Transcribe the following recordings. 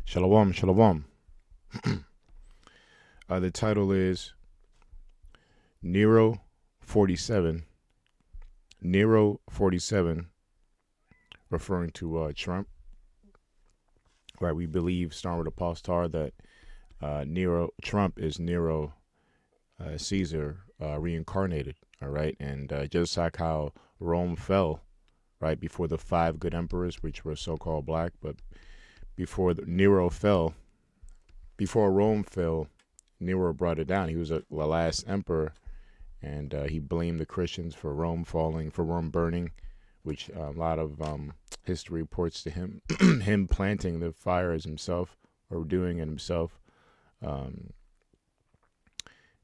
Shalom, shalom. The title is Nero 47. Nero 47, referring to Trump. Right, we believe, starting with Apostar, that Trump is Nero Caesar reincarnated. All right, and just like how Rome fell, right, before the five good emperors, which were so-called black, but Nero fell, before Rome fell, Nero brought it down. He was the last emperor, and he blamed the Christians for Rome falling, for Rome burning, which a lot of history reports to him, him planting the fires himself or doing it himself. Um,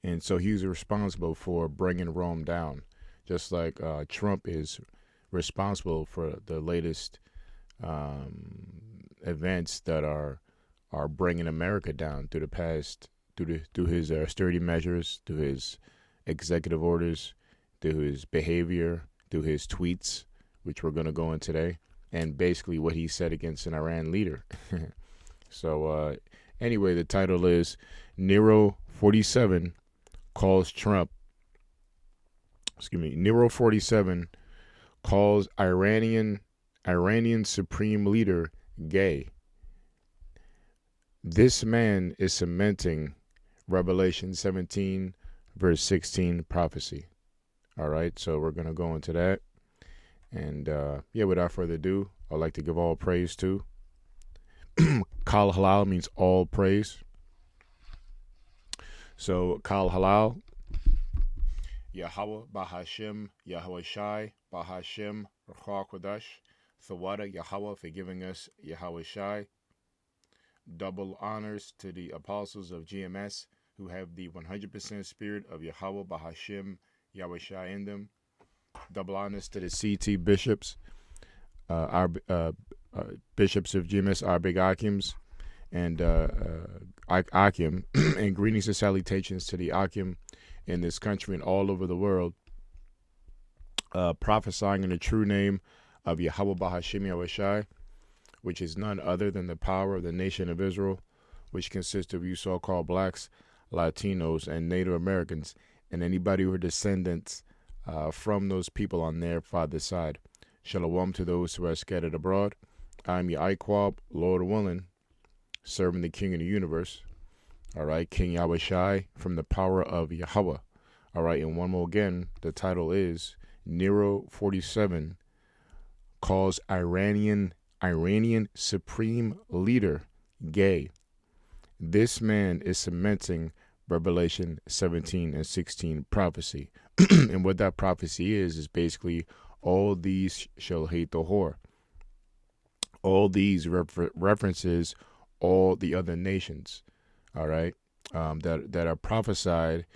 and so he was responsible for bringing Rome down, just like Trump is responsible for the latest events that are bringing America down through the past, through his austerity measures, through his executive orders, through his behavior, through his tweets, which we're going to go in today, and basically what he said against an Iran leader. So anyway, the title is Nero 47 calls Trump. Nero 47 calls Iranian supreme leader gay. This man is cementing Revelation 17 verse 16 prophecy. All right, so we're going to go into that. And without further ado, I'd like to give all praise to Kal Halal means all praise. So Kal Halal, Yahweh Bahashim, Yahweh Shai, Bahashim, Ruach Kodash, Thawada Yahweh for giving us Yahweh Shai. Double honors to the apostles of GMS who have the 100% spirit of Yahweh Bahashim, Yahweh Shai in them. Double honors to the CT bishops, our bishops of GMS, our big Akims, and Akim, and greetings and salutations to the Akim in this country and all over the world, prophesying in the true name of Yahweh Bahashim Yahweh Shai, which is none other than the power of the nation of Israel, which consists of you so-called blacks, Latinos, and Native Americans, and anybody who are descendants from those people on their father's side. Shalom to those who are scattered abroad. I'm your Iquab, Lord willing, serving the King of the universe. All right, King Yahweh Shai from the power of Yahweh. All right, and one more again, the title is Nero 47 calls Iranian supreme leader gay. This man is cementing Revelation 17 and 16 prophecy. And what that prophecy is basically all these shall hate the whore. All these references all the other nations, all right, that are prophesied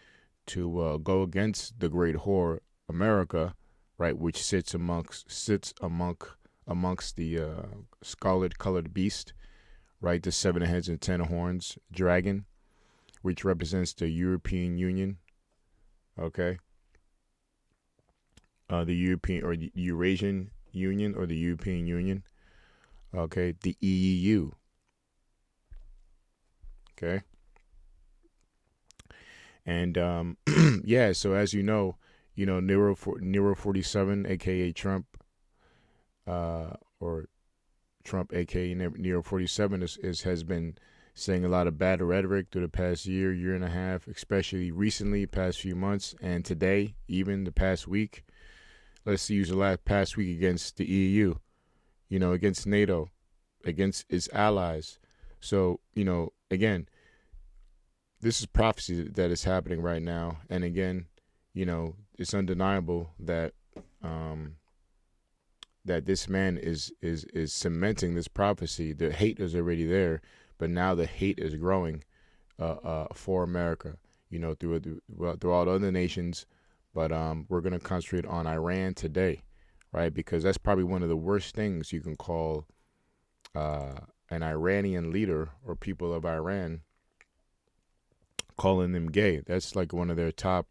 to go against the great whore America, right, which sits amongst the scarlet colored beast, right, the 7 heads and 10 horns dragon, which represents the European Union, okay, the European or the Eurasian Union or the European Union, okay, the EU, okay, and so as you know, Nero 47, aka Trump, or Trump, aka Nero 47, has been saying a lot of bad rhetoric through the past year and a half, especially recently, past few months, and today, even the past week. Let's use the past week against the EU, against NATO, against its allies. So, again, this is prophecy that is happening right now. And again, it's undeniable that that this man is cementing this prophecy. The hate is already there, but now the hate is growing for America, throughout other nations. But we're going to concentrate on Iran today, right? Because that's probably one of the worst things you can call an Iranian leader or people of Iran, calling them gay. That's like one of their top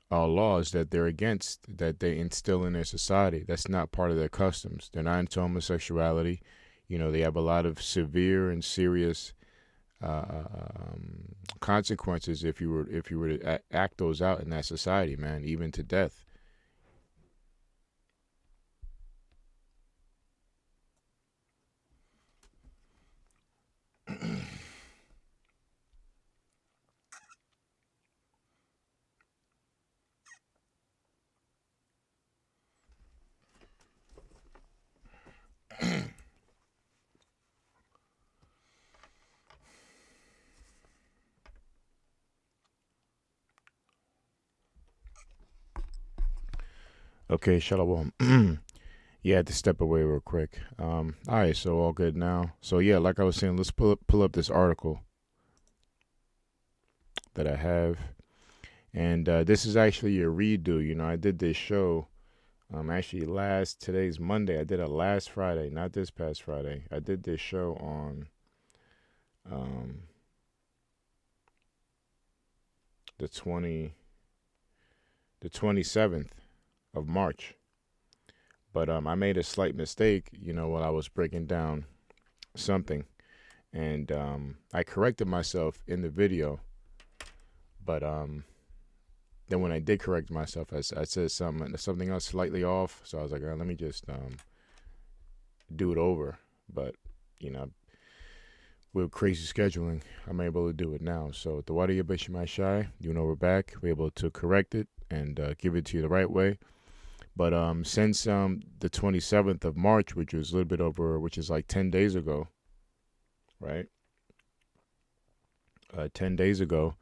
laws that they're against, that they instill in their society. That's not part of their customs. They're not into homosexuality. They have a lot of severe and serious consequences if you were to act those out in that society, man, even to death. Okay, shalom. Yeah, I had to step away real quick. All right, so all good now. So yeah, like I was saying, let's pull up this article that I have, and this is actually a redo. I did this show. Actually, today's Monday. I did it last Friday, not this past Friday. I did this show on um the 27th of March. But I made a slight mistake, while I was breaking down something, and I corrected myself in the video. But then when I did correct myself, I said something else slightly off. So I was like, let me just do it over. But you know, with crazy scheduling, I'm able to do it now. So the Wadi Yabashimai Shai, we're back. We're able to correct it and give it to you the right way. But since the 27th of March, which was a little bit over, which is like 10 days ago, right? 10 days ago,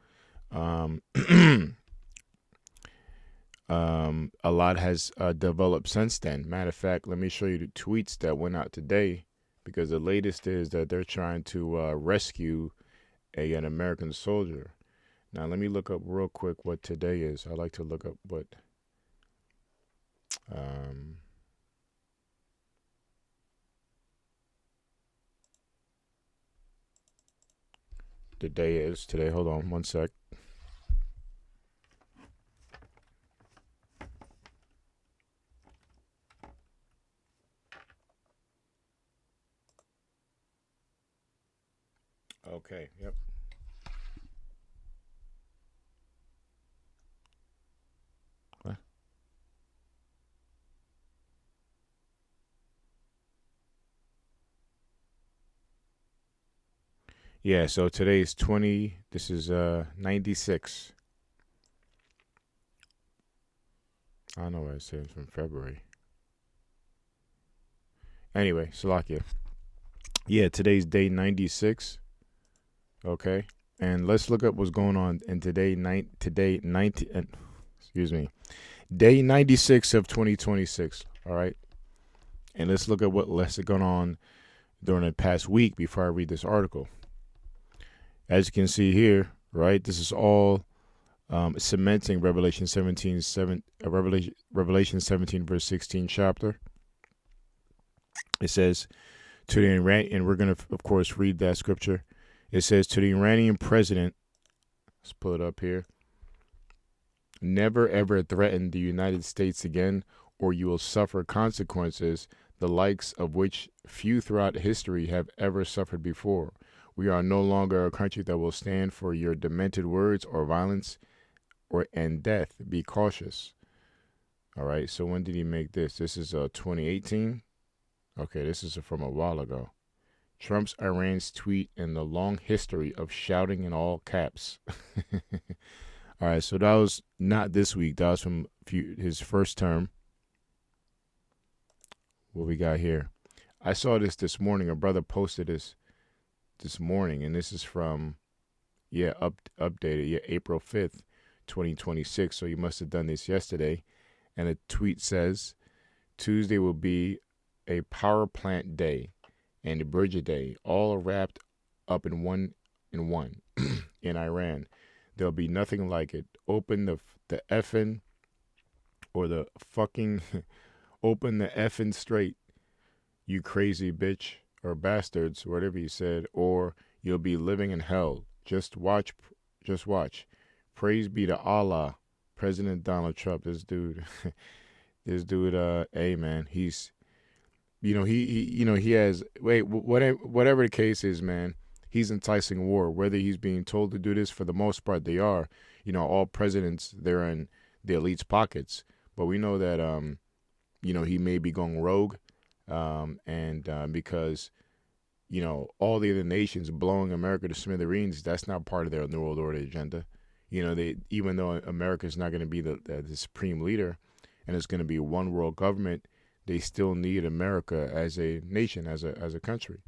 um, a lot has developed since then. Matter of fact, let me show you the tweets that went out today, because the latest is that they're trying to rescue an American soldier. Now, let me look up real quick what today is. I like to look up what the day is today. Hold on one sec. Okay, yep. What? Yeah, so today's 20, this is 96. I don't know what it says from February. Anyway, Salakia. Yeah, today's day 96. Okay. And let's look up what's going on in today 90 excuse me. Day 96 of 2026, all right? And let's look at what's going on during the past week before I read this article. As you can see here, right? This is all cementing Revelation 17, Revelation 17 verse 16 chapter. It says to the Iranian, and we're going to of course read that scripture. It says to the Iranian president, let's pull it up here, never ever threaten the United States again, or you will suffer consequences the likes of which few throughout history have ever suffered before. We are no longer a country that will stand for your demented words or violence and death. Be cautious. All right. So when did he make this? This is 2018. Okay, this is from a while ago. Trump's Iran's tweet in the long history of shouting in all caps. All right, so that was not this week. That was from his first term. What we got here? I saw this morning. A brother posted this morning, and this is from, updated, April 5th, 2026. So you must have done this yesterday. And a tweet says, Tuesday will be a power plant day and a bridge day, all wrapped up in one in Iran. There'll be nothing like it. Open the effing or the fucking open the effing straight, you crazy bitch or bastards, whatever he said, or you'll be living in hell. Just watch. Praise be to Allah. President Donald Trump, this dude, hey man, he's he has whatever the case is, man. He's enticing war. Whether he's being told to do this, for the most part, they are. All presidents, they're in the elite's pockets. But we know that he may be going rogue, and because all the other nations blowing America to smithereens, that's not part of their New World Order agenda. They, even though America is not going to be the supreme leader, and it's going to be one world government, they still need America as a nation, as a country,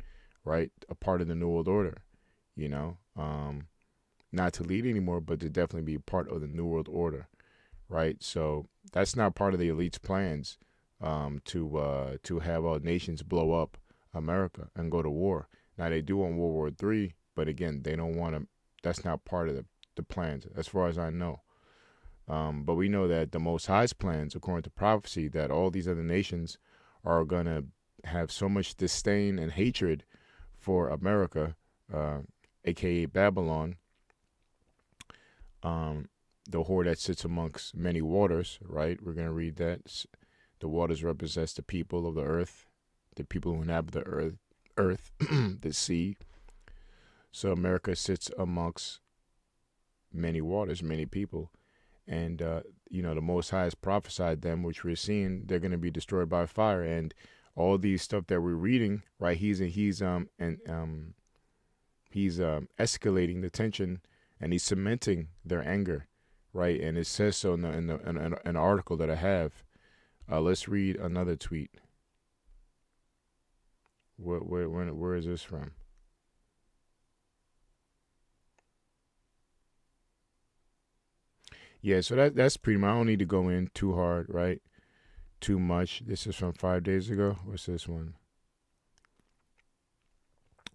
right? A part of the New World Order, you know, not to lead anymore, but to definitely be part of the New World Order, right? So that's not part of the elite's plans, to have all nations blow up America and go to war. Now they do want World War III, but again, they don't want to. That's not part of the plans, as far as I know. But we know that the Most High's plans, according to prophecy, that all these other nations are going to have so much disdain and hatred for America, aka Babylon, the whore that sits amongst many waters, right? We're going to read that. The waters represents the people of the earth, the people who inhabit the earth, the sea. So America sits amongst many waters, many people. And the Most High has prophesied them, which we're seeing, they're going to be destroyed by fire. And all these stuff that we're reading, right? He's escalating the tension, and he's cementing their anger, right? And it says so in an article that I have. Let's read another tweet. Where is this from? Yeah, so that's pretty much. I don't need to go in too hard, right? Too much. This is from 5 days ago. What's this one?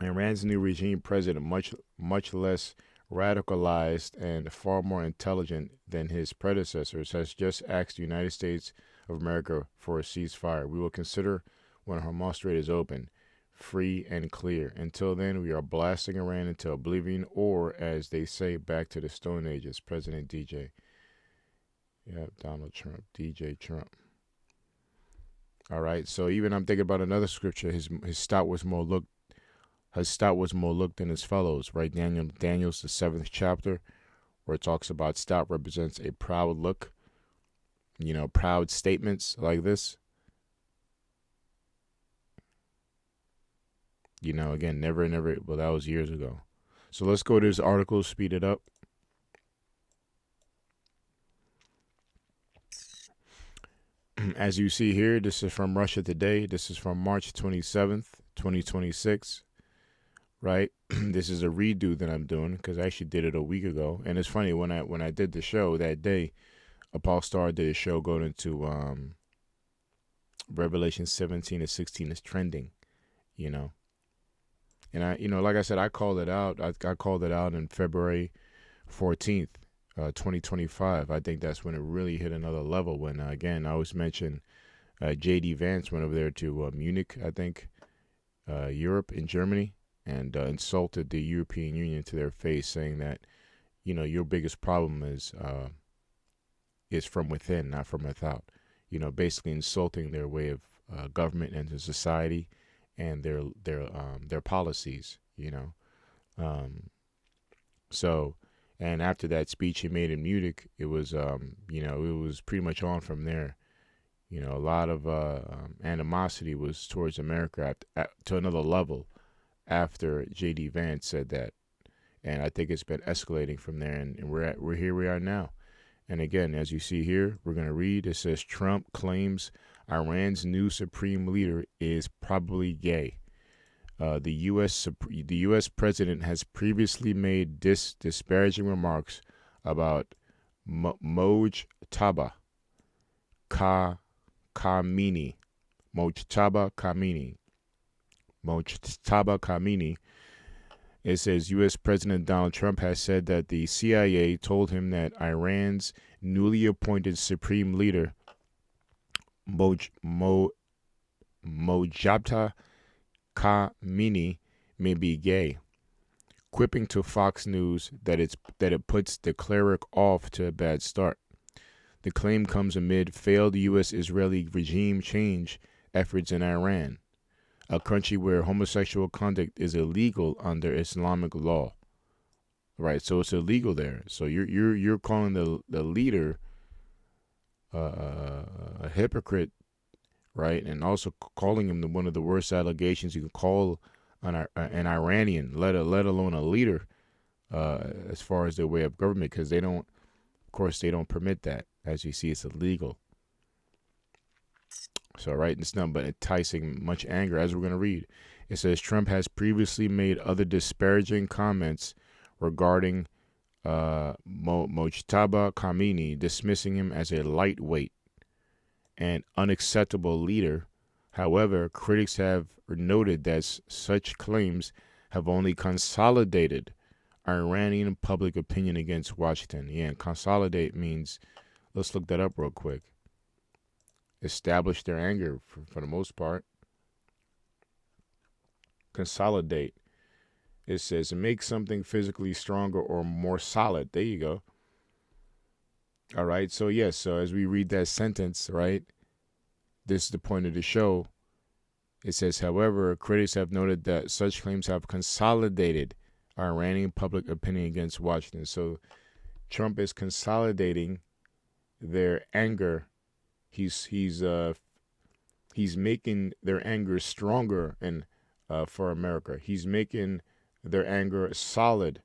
Iran's new regime president, much less radicalized and far more intelligent than his predecessors, has just asked the United States of America for a ceasefire. We will consider when Hormuz Strait is open, free and clear. Until then, we are blasting Iran into oblivion, or as they say, back to the Stone Ages. President DJ. Yeah, Donald Trump, DJ Trump. All right, so even I'm thinking about another scripture. His stout was more looked than his fellows, right? Daniel's the 7th chapter, where it talks about stout represents a proud look, proud statements like this. Again, never, well, that was years ago. So let's go to this article, speed it up. As you see here, this is from Russia Today. This is from March 27th, 2026, right? This is a redo that I'm doing because I actually did it a week ago. And it's funny, when I did the show that day, Paul Starr did a show going into Revelation 17 and 16 is trending, And like I said, I called it out. I called it out in February 14th. 2025. I think that's when it really hit another level. When again, I always mention J.D. Vance went over there to Munich, I think, Europe in Germany, and insulted the European Union to their face, saying that your biggest problem is from within, not from without. Basically insulting their way of government and the society and their policies. So. And after that speech he made in Munich, it was, it was pretty much on from there. A lot of animosity was towards America to another level after J.D. Vance said that. And I think it's been escalating from there, and we're here we are now. And again, as you see here, we're going to read. It says Trump claims Iran's new supreme leader is probably gay. The U.S. president has previously made disparaging remarks about Mojtaba Khamenei. It says U.S. President Donald Trump has said that the CIA told him that Iran's newly appointed supreme leader, Mojtaba Khamenei, may be gay, quipping to Fox News that it puts the cleric off to a bad start. The claim comes amid failed U.S.-Israeli regime change efforts in Iran, a country where homosexual conduct is illegal under Islamic law. Right, so it's illegal there. So you're calling the leader a hypocrite, right? And also calling him one of the worst allegations you can call an Iranian, let alone a leader, as far as their way of government, because they don't, of course, they don't permit that. As you see, it's illegal. So, right, it's nothing but enticing much anger, as we're going to read. It says Trump has previously made other disparaging comments regarding Mojtaba Khamenei, dismissing him as a lightweight and unacceptable leader. However, critics have noted that such claims have only consolidated Iranian public opinion against Washington. Yeah, and consolidate means, let's look that up real quick. Establish their anger for the most part. Consolidate. It says make something physically stronger or more solid. There you go. All right. So, yes. So, as we read that sentence, right, this is the point of the show. It says, however, critics have noted that such claims have consolidated Iranian public opinion against Washington. So, Trump is consolidating their anger. He's making their anger stronger and for America. He's making their anger solid,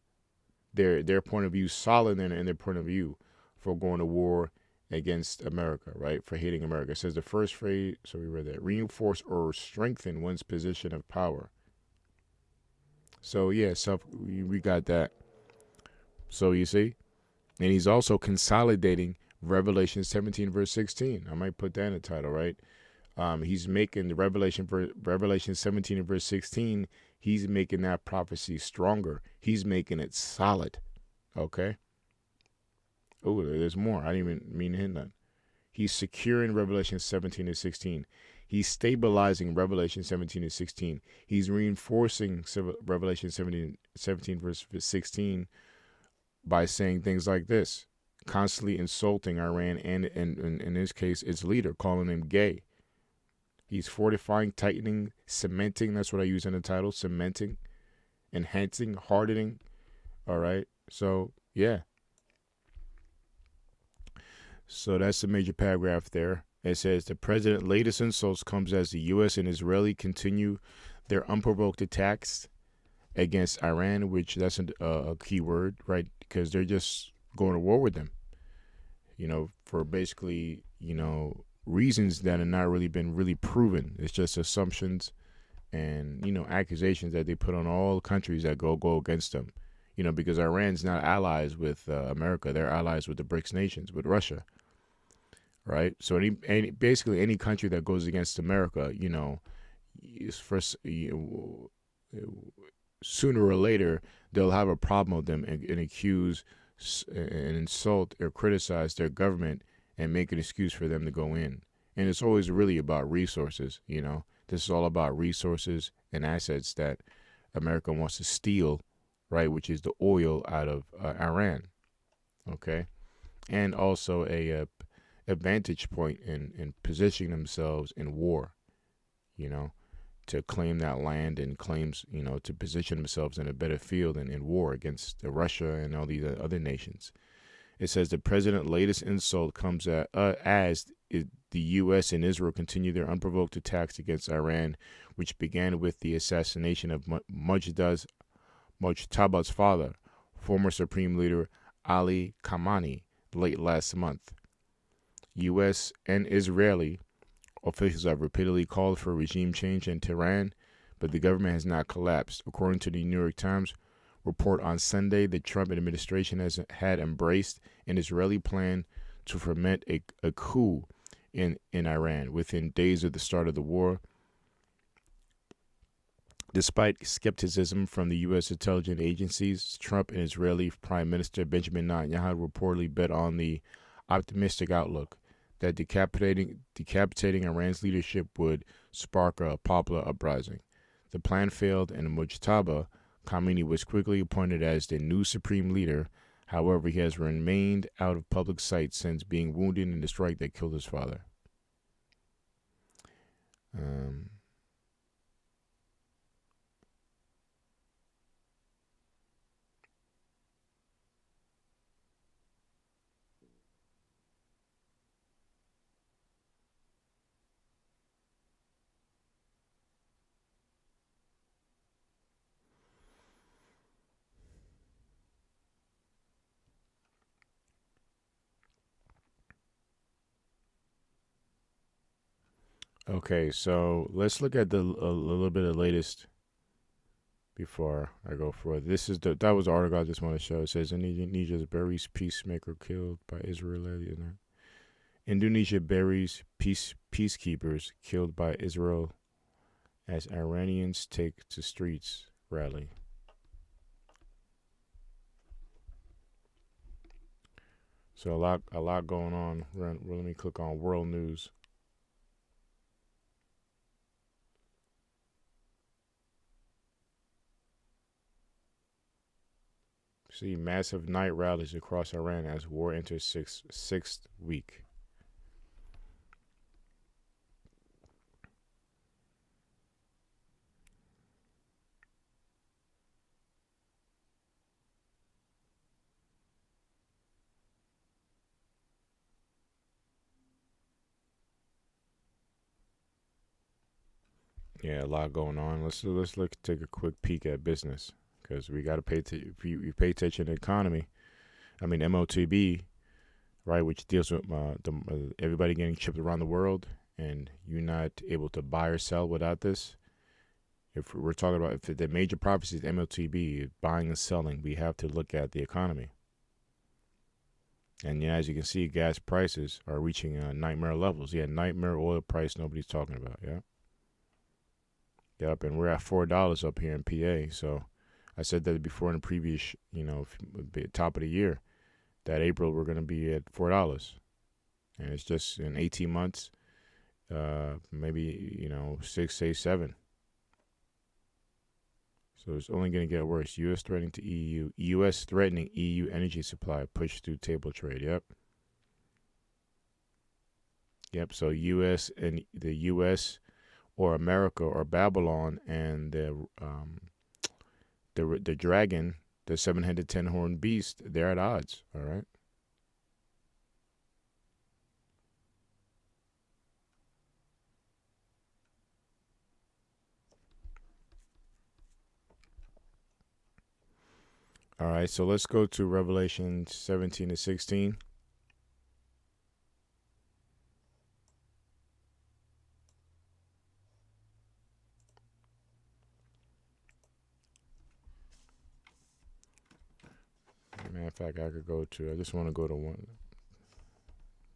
their point of view solid in their point of view for going to war against America, right? For hating America. It says the first phrase, so we read that, reinforce or strengthen one's position of power. So yeah, we got that. So you see, and he's also consolidating Revelation 17 verse 16. I might put that in the title, right? He's making the Revelation 17 and verse 16. He's making that prophecy stronger. He's making it solid. Okay. Oh, there's more. I didn't even mean to hit that. He's securing Revelation 17 and 16. He's stabilizing Revelation 17 and 16. He's reinforcing Revelation 17 verse 16 by saying things like this, constantly insulting Iran and in this case, its leader, calling him gay. He's fortifying, tightening, cementing. That's what I use in the title. Cementing, enhancing, hardening. All right. So, yeah. So that's the major paragraph there. It says the president's latest insults comes as the U.S. and Israeli continue their unprovoked attacks against Iran, which that's a key word, right? Because they're just going to war with them, for basically, reasons that have not really been really proven. It's just assumptions and, accusations that they put on all countries that go against them, because Iran's not allies with America. They're allies with the BRICS nations, with Russia, right? So basically any country that goes against America, is first, sooner or later, they'll have a problem with them and accuse and insult or criticize their government and make an excuse for them to go in. And it's always really about resources, This is all about resources and assets that America wants to steal, right, which is the oil out of Iran, okay? And also a vantage point in positioning themselves in war, to claim that land and claims, to position themselves in a better field and in war against Russia and all these other nations. It says the president's latest insult comes as the U.S. and Israel continue their unprovoked attacks against Iran, which began with the assassination of Mojtaba's father, former Supreme Leader Ali Khamenei, late last month. U.S. and Israeli officials have repeatedly called for regime change in Tehran, but the government has not collapsed. According to the New York Times report on Sunday, the Trump administration had embraced an Israeli plan to foment a coup in Iran within days of the start of the war. Despite skepticism from the U.S. intelligence agencies, Trump and Israeli Prime Minister Benjamin Netanyahu reportedly bet on the optimistic outlook that decapitating Iran's leadership would spark a popular uprising. The plan failed, and Mojtaba Khamenei was quickly appointed as the new supreme leader. However, he has remained out of public sight since being wounded in the strike that killed his father. Okay, so let's look at a little bit of the latest before I go forward. That was the article I just want to show. It says Indonesia's buries peacemaker killed by Israeli. Indonesia buries peacekeepers killed by Israel as Iranians take to streets rally. So a lot going on. Let me click on world news. See massive night rallies across Iran as war enters sixth week. Yeah, a lot going on. Let's look take a quick peek at business because we got to if you pay attention to the economy. I mean MOTB, right, which deals with everybody getting shipped around the world, and you're not able to buy or sell without this. If we're talking about if the major prophecy is MOTB, buying and selling, we have to look at the economy. And yeah, as you can see, gas prices are reaching nightmare levels. Yeah, nightmare oil price nobody's talking about. Yeah. Yep, and we're at $4 up here in PA. So I said that before in the previous, top of the year, that April we're going to be at $4, and it's just in 18 months, maybe 6, say 7. So it's only going to get worse. U.S. threatening EU energy supply pushed through table trade. Yep. Yep. So U.S. and the U.S. or America or Babylon and the dragon, the 7-headed 10-horned beast, they're at odds. All right. All right. So let's go to Revelation 17 to 16. Matter of fact, I could go to. I just want to go to one.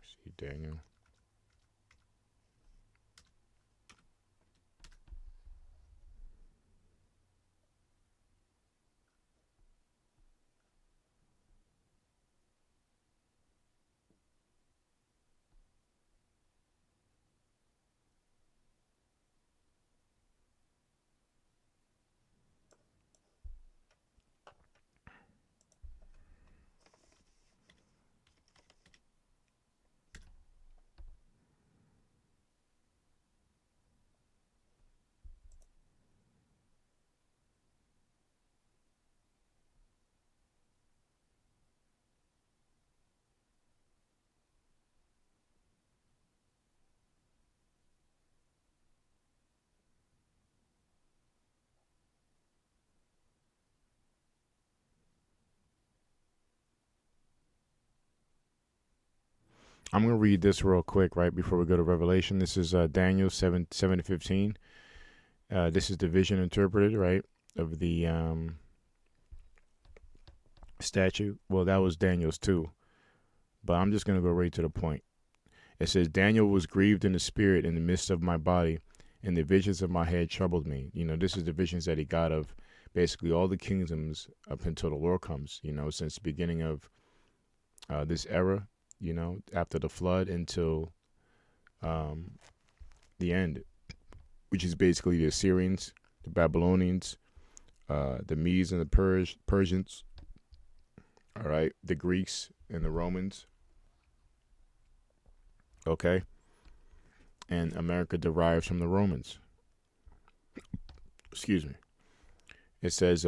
See Daniel. I'm gonna read this real quick right before we go to Revelation. This is Daniel 7 to 15. This is the vision interpreted right of the statue. Well, that was Daniel's too, but I'm just gonna go right to the point. It says Daniel was grieved in the spirit in the midst of my body, and the visions of my head troubled me. This is the visions that he got of basically all the kingdoms up until the Lord comes. Since the beginning of this era. After the flood until the end, which is basically the Assyrians, the Babylonians, the Medes and the Persians, all right, the Greeks and the Romans, okay, and America derives from the Romans. Excuse me. It says,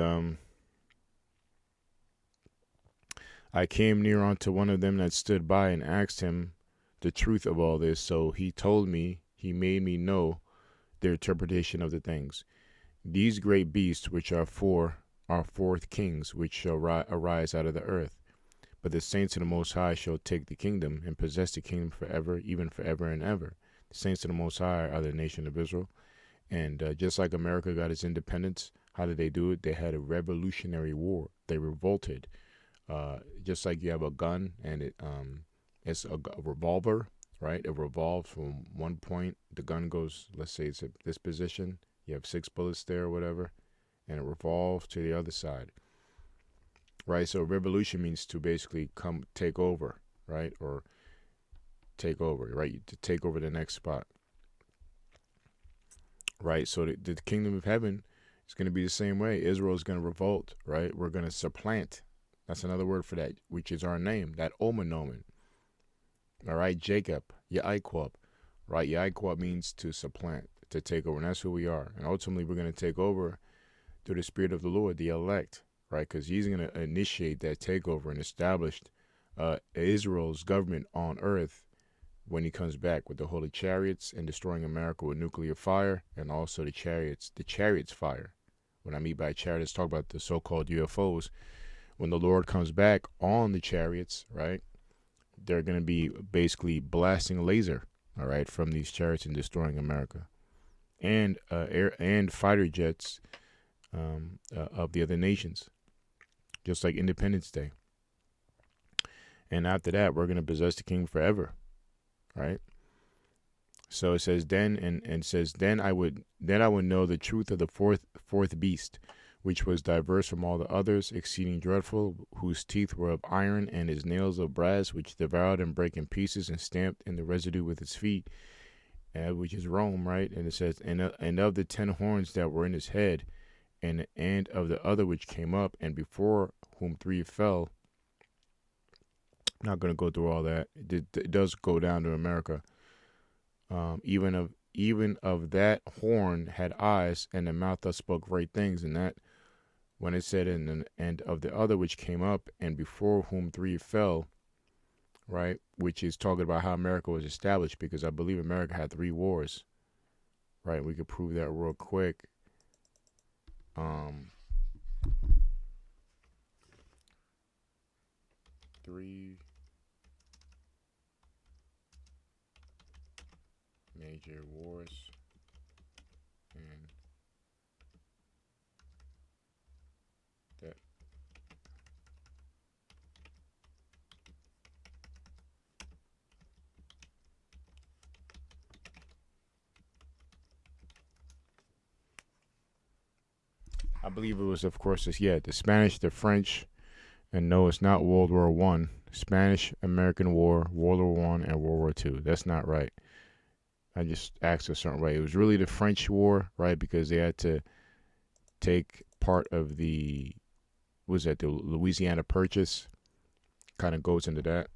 I came near unto one of them that stood by and asked him the truth of all this. So he told me, he made me know their interpretation of the things. These great beasts, which are fourth kings, which shall arise out of the earth. But the saints of the Most High shall take the kingdom and possess the kingdom forever, even forever and ever. Saints of the Most High are the nation of Israel. And just like America got its independence, how did they do it? They had a revolutionary war. They revolted. Just like you have a gun and it's a revolver, right? It revolves from one point. The gun goes, let's say it's at this position. You have 6 bullets there or whatever, and it revolves to the other side, right? So revolution means to basically come take over, right? Or take over, right? To take over the next spot, right? So the kingdom of heaven is going to be the same way. Israel is going to revolt, right? We're going to supplant. That's another word for that, which is our name, that Omen. All right, Jacob, Ya'iqwab, right? Ya'iqwab means to supplant, to take over, and that's who we are. And ultimately, we're going to take over through the Spirit of the Lord, the elect, right? Because He's going to initiate that takeover and establish Israel's government on earth when He comes back with the holy chariots and destroying America with nuclear fire, and also the chariots fire. What I mean by chariots, talk about the so-called UFOs. When the Lord comes back on the chariots, right? They're going to be basically blasting laser, all right, from these chariots and destroying America, and air and fighter jets of the other nations, just like Independence Day. And after that, we're going to possess the kingdom forever, right? So it says then, and says then I would know the truth of the fourth beast, which was diverse from all the others, exceeding dreadful, whose teeth were of iron, and his nails of brass, which devoured and brake in pieces, and stamped in the residue with its feet, which is Rome, right? And it says, and of the 10 horns that were in his head, and of the other which came up, and before whom 3 fell. I'm not going to go through all that. It does go down to America. Even of that horn had eyes, and the mouth that spoke great things, and that. When it said, and of the other which came up, and before whom 3 fell, right? Which is talking about how America was established, because I believe America had 3 wars, right? We could prove that real quick. 3 major wars, and that I believe it was, of course, the Spanish, the French, and no, it's not World War One. Spanish-American War, World War One, and World War Two. That's not right. I just asked a certain way. It was really the French War, right? Because they had to take part of the Louisiana Purchase. Kind of goes into that.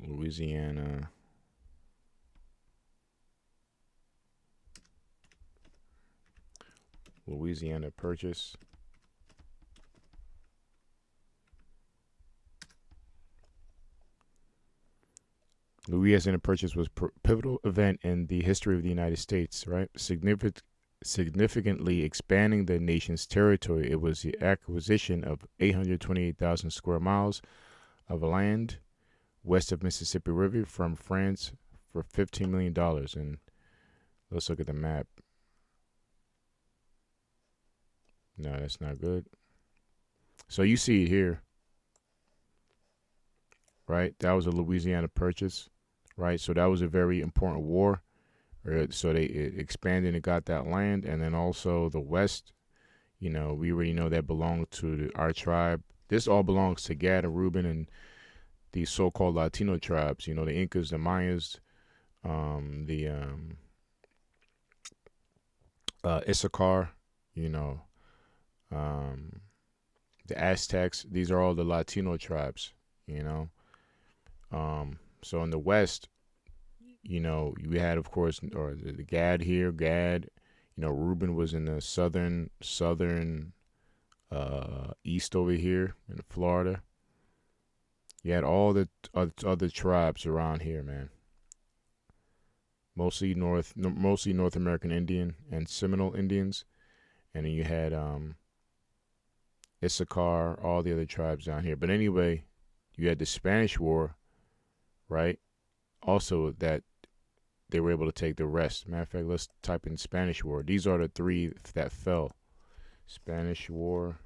Louisiana Purchase. Louisiana Purchase was a pivotal event in the history of the United States, right? Significantly expanding the nation's territory. It was the acquisition of 828,000 square miles of land west of Mississippi River from France for $15 million. And let's look at the map. No, that's not good. So you see it here, right? That was a Louisiana Purchase, right? So that was a very important war. So they expanded and got that land. And then also the West, we already know that belonged to our tribe. This all belongs to Gad and Reuben and these so-called Latino tribes, the Incas, the Mayas, the Issachar, the Aztecs. These are all the Latino tribes, So in the West, you had, of course, or the Gad here, Reuben was in the southern east over here in Florida. You had all the other tribes around here, man. Mostly North American Indian and Seminole Indians, and then you had Issachar, all the other tribes down here. But anyway, you had the Spanish War, right? Also, that they were able to take the rest. Matter of fact, let's type in Spanish War. These are the three that fell. Spanish War.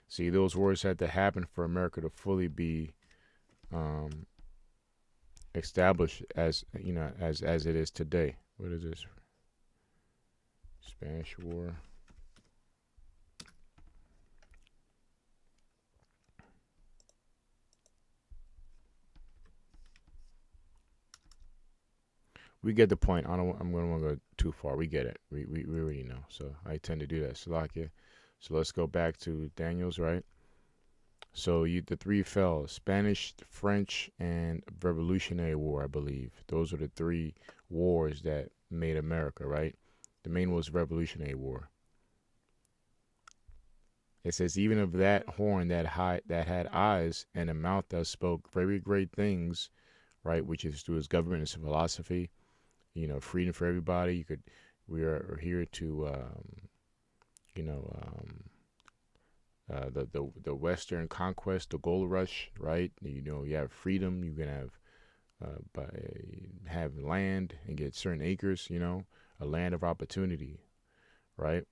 See, those wars had to happen for America to fully be um, established as as it is today. What is this? Spanish War. We get the point. I don't. I'm gonna want to go too far. We get it. We already know. So I tend to do that. Slovakia. So let's go back to Daniel's, right? So the three fell: Spanish, French, and Revolutionary War, I believe. Those are the three wars that made America, right? The main was Revolutionary War. It says even of that horn that had eyes and a mouth that spoke very great things, right? Which is through his government and his philosophy. Freedom for everybody. We are here to, you know, the Western conquest, the gold rush, right? You have freedom. You can have land and get certain acres. A land of opportunity, right?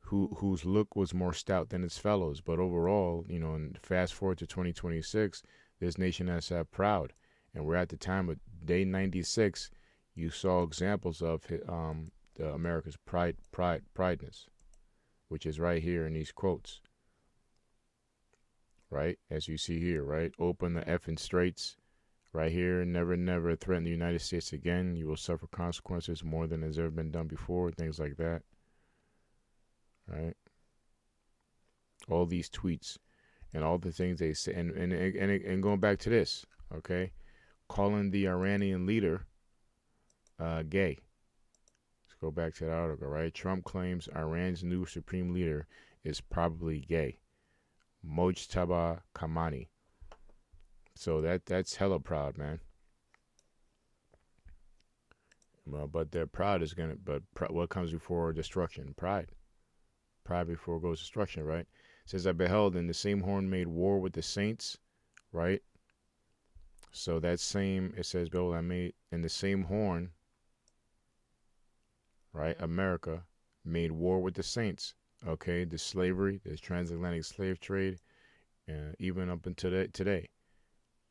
Whose look was more stout than its fellows, but overall, and fast forward to 2026, this nation has sat proud, and we're at the time of day 96. You saw examples of the America's prideness, which is right here in these quotes, right? As you see here, right? Open the effing straits, right here. Never, never threaten the United States again. You will suffer consequences more than has ever been done before. Things like that, right? All these tweets and all the things they say, and going back to this, okay, calling the Iranian leader gay. Let's go back to that article, right? Trump claims Iran's new supreme leader is probably gay. Mojtaba Kamani. So that's hella proud, man. Well, but their pride is gonna. But what comes before destruction? Pride. Pride before goes destruction, right? It says, I beheld, and the same horn made war with the saints, right? So that same, it says, behold, I made, and the same horn, right? America made war with the saints. Okay, the slavery, the transatlantic slave trade, even up until today.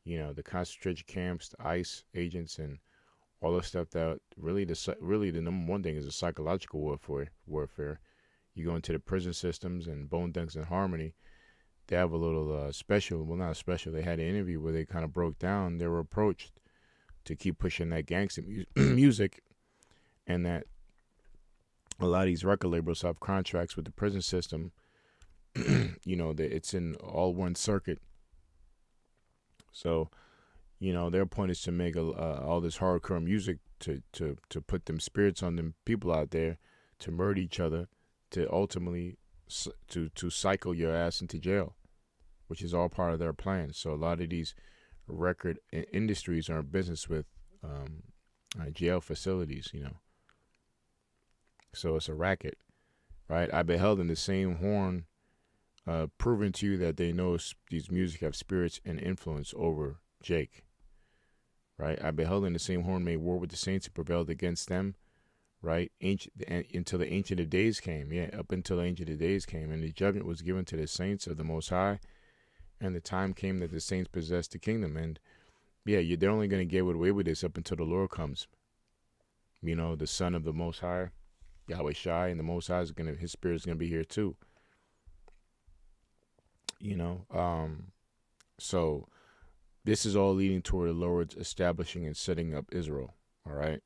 The concentration camps, the ICE agents, and all the stuff that really the number one thing is the psychological warfare. You go into the prison systems and Bone Dunks and Harmony. They have a little special, well, not special. They had an interview where they kind of broke down. They were approached to keep pushing that gangster music, and that a lot of these record labels have contracts with the prison system. It's in all one circuit. So, their point is to make all this hardcore music to put them spirits on them people out there to murder each other, to ultimately to cycle your ass into jail, which is all part of their plan. So a lot of these record industries are in business with jail facilities, So it's a racket, right? I beheld in the same horn, proving to you that they know these music have spirits and influence over Jake, right? I beheld in the same horn made war with the saints and prevailed against them, right? Until the Ancient of Days came. Yeah, up until the Ancient of Days came. And the judgment was given to the saints of the Most High. And the time came that the saints possessed the kingdom. And yeah, they're only going to get away with this up until the Lord comes. The Son of the Most High, Yahweh Shai, and the Most High his spirit is going to be here too. So this is all leading toward the Lord's establishing and setting up Israel. All right.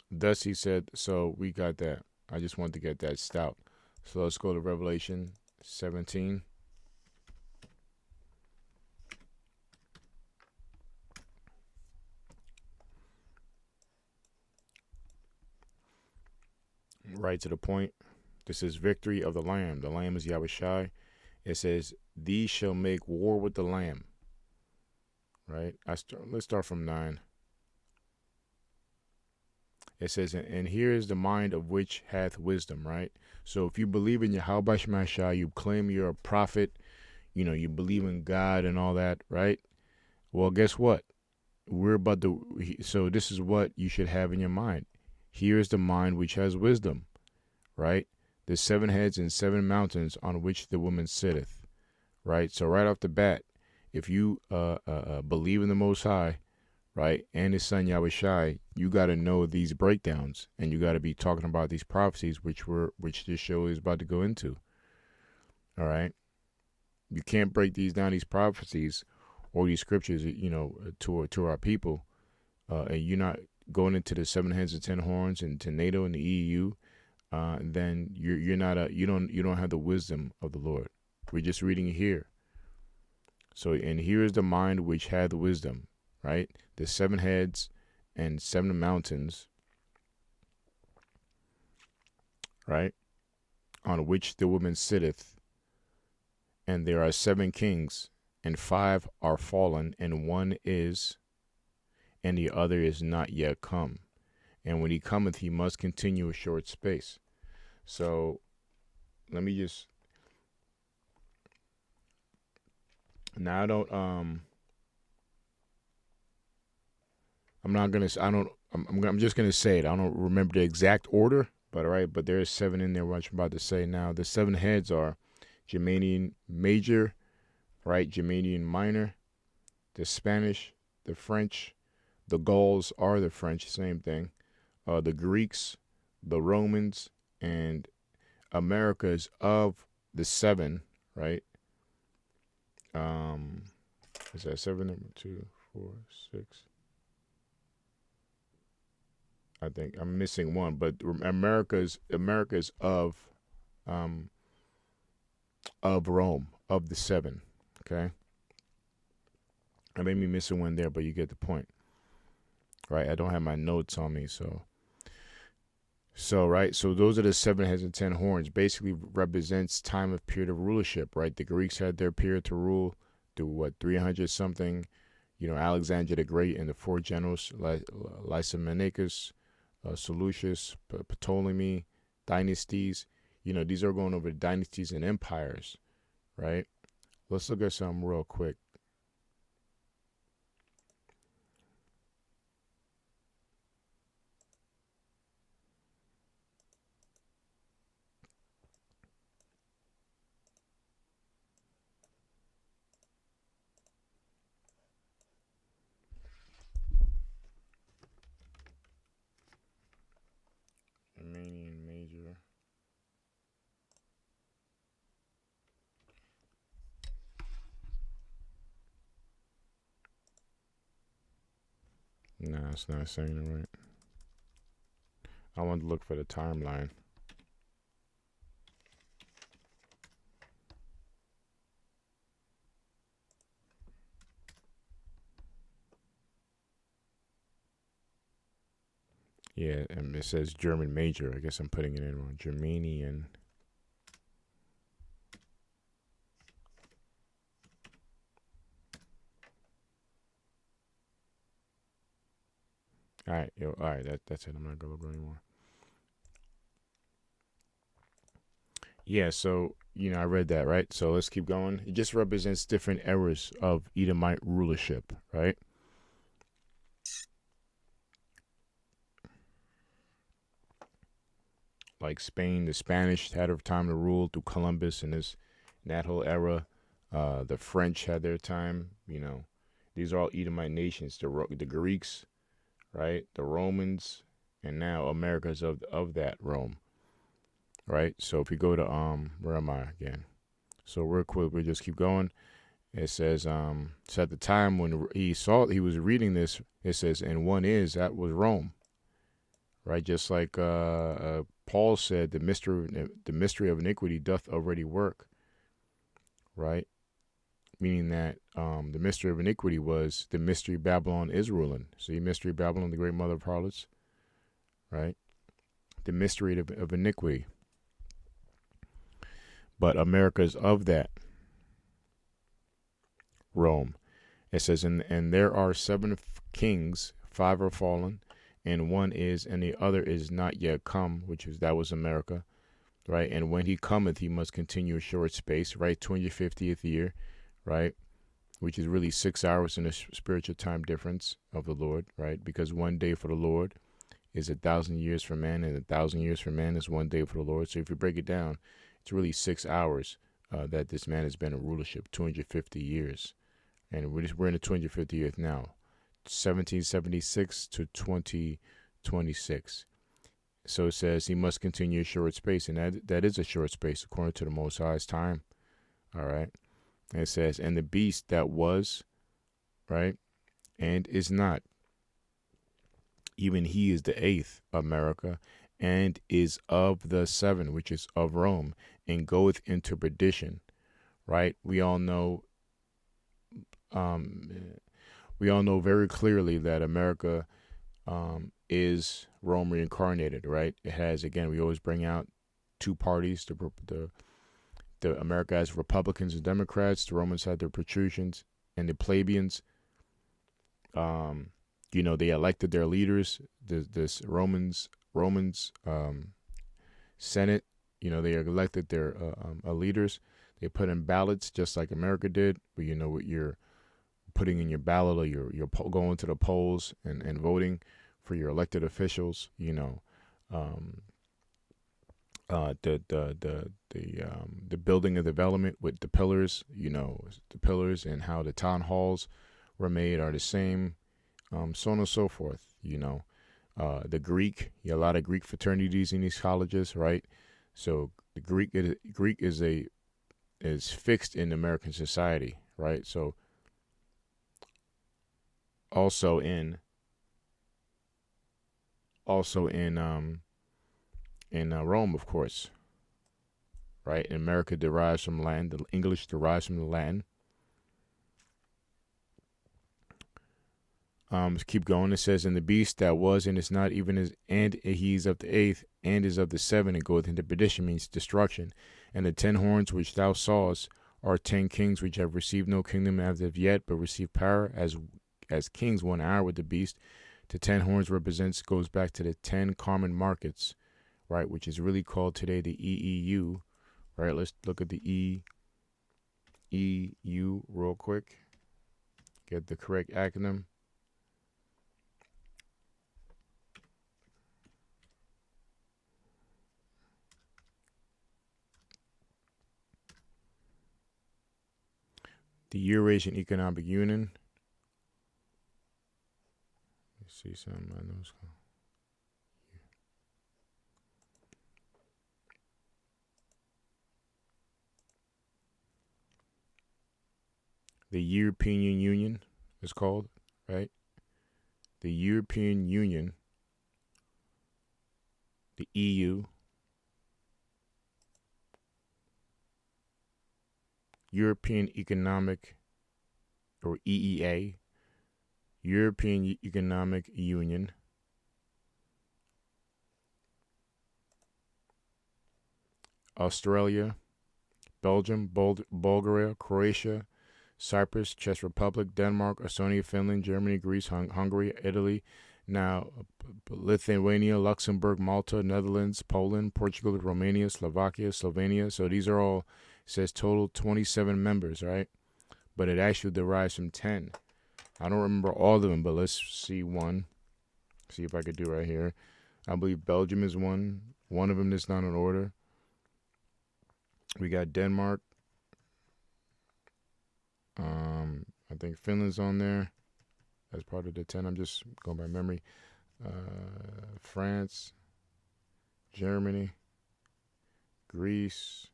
Thus he said, so we got that. I just want to get that stout. So let's go to Revelation 17. Right to the point. This is victory of the Lamb. The Lamb is Yahweh Shai. It says, these shall make war with the Lamb. Right? Let's start from 9. It says, and here is the mind of which hath wisdom, right? So if you believe in Yahweh Shai, you claim you're a prophet, you believe in God and all that, right? Well, guess what? We're about to. So this is what you should have in your mind. Here is the mind which has wisdom, right? The seven heads and seven mountains on which the woman sitteth, right? So right off the bat, if you believe in the Most High, right, and His Son Yahweh Shai, you got to know these breakdowns, and you got to be talking about these prophecies, which this show is about to go into. All right, you can't break these down, these prophecies or these scriptures, to our people, and you're not going into the seven heads and ten horns and to NATO and the EU. Then you're not you don't have the wisdom of the Lord. We're just reading it here. So, and here is the mind which had the wisdom, right? The seven heads and seven mountains, right? On which the woman sitteth, and there are seven kings, and five are fallen, and one is, and the other is not yet come. And when he cometh, he must continue a short space. So, let me just. Now I don't. I'm not gonna. I don't. I'm just gonna say it. I don't remember the exact order, but all right. But there's seven in there. What I'm about to say now. The seven heads are Germanian Major, right? Germanian Minor, the Spanish, the French, the Gauls are the French, same thing. The Greeks, the Romans, and Americas of the seven, right? Is that seven? Number 2, 4, 6. I think I'm missing one, but America's of Rome, of the seven. Okay, I may be missing one there, but you get the point, right? I don't have my notes on me, so right. So those are the seven heads and ten horns. Basically, represents time of period of rulership, right? The Greeks had their period to rule through 300 something. Alexander the Great and the four generals, Lysimachus, Seleucus, Ptolemy, dynasties. These are going over dynasties and empires, right? Let's look at some real quick. Iranian Major. Nah, it's not saying it right. I want to look for the timeline. Yeah, and it says German Major. I guess I'm putting it in wrong. Germanian. All right, all right. That's it. I'm not gonna go anymore. Yeah, so I read that, right? So let's keep going. It just represents different eras of Edomite rulership, right? Like Spain, the Spanish had a time to rule through Columbus and that whole era. The French had their time. These are all Edomite nations. The Greeks, right? The Romans, and now America's of that Rome, right? So if you go to where am I again? So real quick, we just keep going. It says so at the time when he was reading this, it says, and one is that was Rome, right? Just like Paul said, the mystery of iniquity doth already work, right? Meaning that the mystery of iniquity was the mystery Babylon is ruling. See, mystery Babylon, the great mother of harlots, right? The mystery of iniquity. But America's of that Rome. It says, and there are seven kings, five are fallen, and one is, and the other is not yet come, that was America, right? And when he cometh, he must continue a short space, right? 250th year, right? which is really 6 hours in the spiritual time difference of the Lord, right? Because one day for the Lord is 1,000 years for man, and 1,000 years for man is one day for the Lord. So if you break it down, it's really 6 hours that this man has been in rulership, 250 years. And we're in the 250th now, 1776 to 2026. So it says he must continue a short space, and that is a short space according to the Most High's time. All right. And it says, and the beast that was, right, and is not, even he is the eighth of America, and is of the seven, which is of Rome, and goeth into perdition. Right. Um, we all know very clearly that America is Rome reincarnated, right? It has, again, we always bring out two parties. The America has Republicans and Democrats. The Romans had their patricians and the plebeians. They elected their leaders. This Romans Senate. They elected their leaders. They put in ballots just like America did. But what you're putting in your ballot, or you're going to the polls and voting for your elected officials. The building of development with the pillars. The pillars and how the town halls were made are the same. So on and so forth. The Greek. You have a lot of Greek fraternities in these colleges, right? So the Greek is fixed in American society, right? So also in Rome, of course, right? And America derives from Latin. The English derives from the Latin. Let's keep going. It says, and the beast that was and is not, even is, and he is of the eighth, and is of the seven, and goeth into perdition, means destruction. And the 10 horns which thou sawest are 10 kings which have received no kingdom as of yet, but receive power as kings 1 hour with the beast. The 10 horns goes back to the 10 common markets, right, which is really called today the EEU, right? Let's look at the EEU real quick. Get the correct acronym. The Eurasian Economic Union. Let's see something I know. The European Union is called, right? The European Union, the EU, European Economic, or EEA, European Economic Union, Australia, Belgium, Bulgaria, Croatia, Cyprus, Czech Republic, Denmark, Estonia, Finland, Germany, Greece, Hungary, Italy, now Lithuania, Luxembourg, Malta, Netherlands, Poland, Portugal, Romania, Slovakia, Slovenia. So these are all, it says total 27 members, right? But it actually derives from 10. I don't remember all of them, but let's see one. See if I could do right here. I believe Belgium is one. One of them is not in order. We got Denmark. I think Finland's on there as part of the 10. I'm just going by memory. France, Germany, Greece,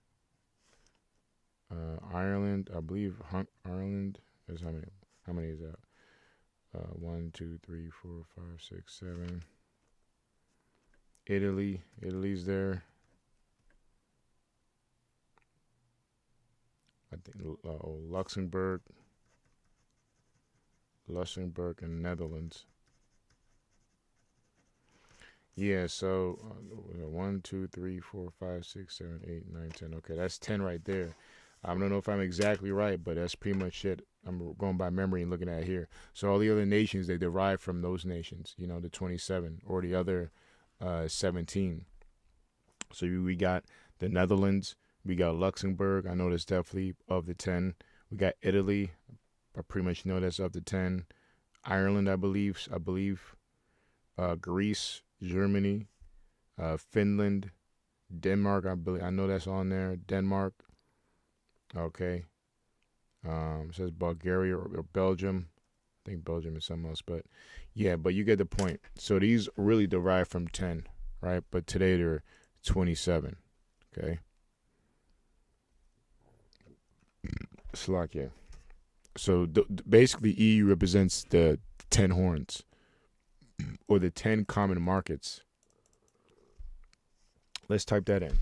Ireland. I believe Ireland is how many? How many is that? 1, 2, 3, 4, 5, 6, 7. Italy's there. I think Luxembourg and Netherlands. Yeah, so 1, 2, 3, 4, 5, 6, 7, 8, 9, 10. Okay, that's 10 right there. I don't know if I'm exactly right, but that's pretty much it. I'm going by memory and looking at it here. So all the other nations, they derive from those nations, the 27 or the other 17. So we got the Netherlands, we got Luxembourg. I know that's definitely of the 10. We got Italy. I pretty much know that's up to 10. Ireland, I believe. Greece, Germany, Finland, Denmark. I know that's on there. Denmark. Okay. It says Bulgaria or Belgium. I think Belgium is something else, but yeah, but you get the point. So these really derive from 10, right? But today they're 27. Okay. Slovakia. So basically, EU represents the 10 horns or the 10 common markets. Let's type that in.